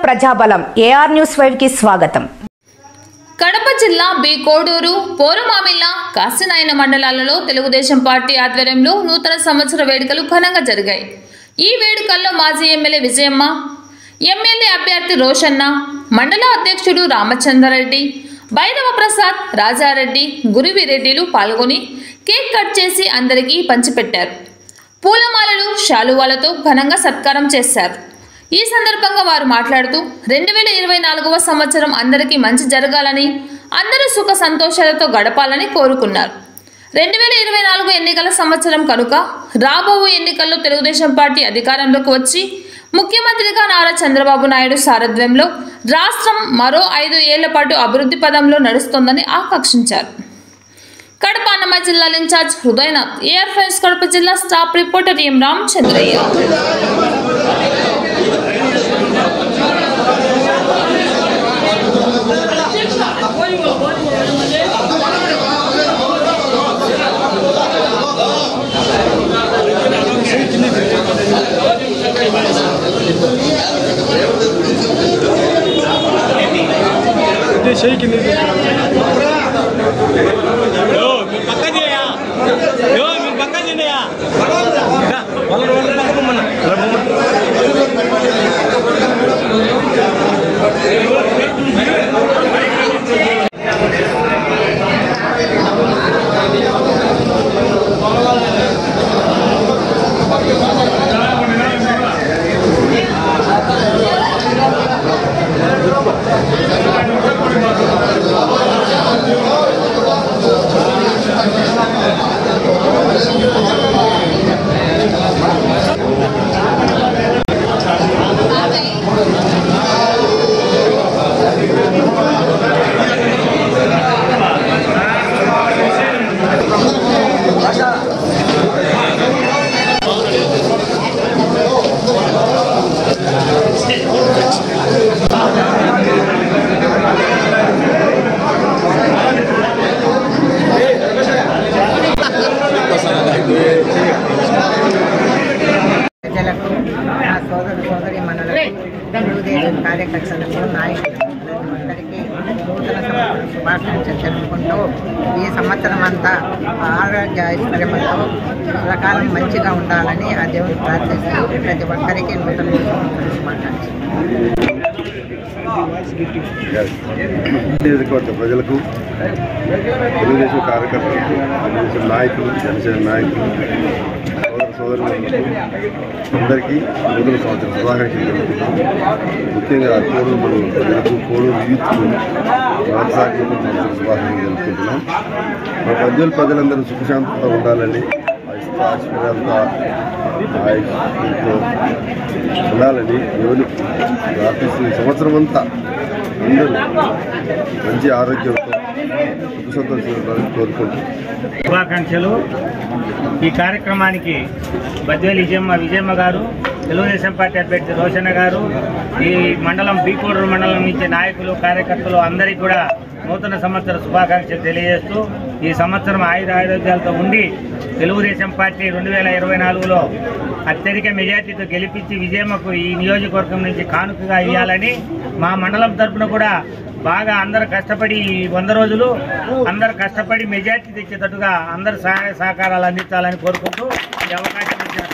ప్రజాబలం AR news 5 కి స్వాగతం. కడప జిల్లా బి కోడూరు, పోరుమామిళ్ళ, కాశీనాయన మండలాలలో తెలుగుదేశం పార్టీ ఆధ్వర్యంలో నూతన సంవత్సర వేడుకలు ఘనంగా జరిగాయి. ఈ వేడుకల్లో మాజీ ఎమ్మెల్యే విజయమ్మ, ఎమ్మెల్యే అభ్యర్థి రోషన్న, మండల అధ్యక్షుడు రామచంద్రారెడ్డి, భైరవ ప్రసాద్, రాజారెడ్డి, గురువిరెడ్డిలు పాల్గొని కేక్ కట్ చేసి అందరికీ పంచిపెట్టారు. పూలమాలలు, శాలువాలతో ఘనంగా సత్కారం చేశారు. ఈ సందర్భంగా వారు మాట్లాడుతూ 2024వ సంవత్సరం అందరికీ మంచి జరగాలని, అందరూ సుఖ సంతోషాలతో గడపాలని కోరుకున్నారు. 2024 ఎన్నికల సంవత్సరం కనుక రాబో ఎన్నికల్లో తెలుగుదేశం పార్టీ అధికారంలోకి వచ్చి ముఖ్యమంత్రిగా నారా చంద్రబాబు నాయుడు సారథ్యంలో రాష్ట్రం మరో 5 ఏళ్ల పాటు అభివృద్ధి పదంలో నడుస్తోందని ఆకాంక్షించారు. కడప అన్నమయ్య జిల్లా ఇన్ఛార్జ్ హృదయనాథ్, ఏఆర్ ఫైవ్స్ కడప జిల్లా staff reporter M Ramachandraiah. Telugu Desam కార్యకర్తలకు, నాయకులకు అందరికీ నూతన సంవత్సరం శుభాకాంక్షలు జరుపుకుంటూ ఈ సంవత్సరం అంతా ఆరోగ్య ఐశ్వర్యంతో సకాలం మంచిగా ఉండాలని ఆ దేవుని ప్రార్థిస్తూ ప్రతి ఒక్కరికి నూతన సంవత్సరం శుభాకాంక్షలు. ప్రజలకు, తెలుగుదేశం కార్యకర్తలకు, తెలుగుదేశం నాయకులు, జనసేన నాయకులు, సోదరులకు అందరికీ నూతన సంవత్సరం శుభాకాంక్షలు జరుగుతున్నాం. ముఖ్యంగా కోడూరు ప్రజలకు, కోడూరు యూత్కు మరోసారి నూతన సంవత్సరం శుభాకాంక్షలు జరుపుకుంటున్నాం. మా ప్రజలు ప్రజలందరూ సుఖశాంతితో ఉండాలని, ఆశీర్వాదాలతో ఆయుష్తో ఉండాలని దేవుని ప్రార్థిస్తూ ఈ సంవత్సరం అంతా అందరూ మంచి ఆరోగ్యంతో సుఖ సంతోషాలు కోరుకుంటున్నాం. శుభాకాంక్షలు. ఈ కార్యక్రమానికి బద్వేలి విజయమ్మ గారు, తెలుగుదేశం పార్టీ అభ్యర్థి రోషన్న గారు, ఈ మండలం బీకోడూరు మండలం నుంచి నాయకులు, కార్యకర్తలు అందరికీ కూడా నూతన సంవత్సర శుభాకాంక్షలు తెలియజేస్తూ ఈ సంవత్సరం ఆరోగ్యాలతో ఉండి తెలుగుదేశం పార్టీ 2024లో అత్యధిక మెజార్టీతో గెలిపించి విజయమ్మకు ఈ నియోజకవర్గం నుంచి కానుకగా ఇవ్వాలని మా మండలం తరఫున కూడా బాగా అందరు కష్టపడి 100 రోజులు అందరు కష్టపడి మెజార్టీ తెచ్చేటట్టుగా అందరు సహాయ సహకారాలు అందించాలని కోరుకుంటూ ఈ అవకాశం ఇచ్చిన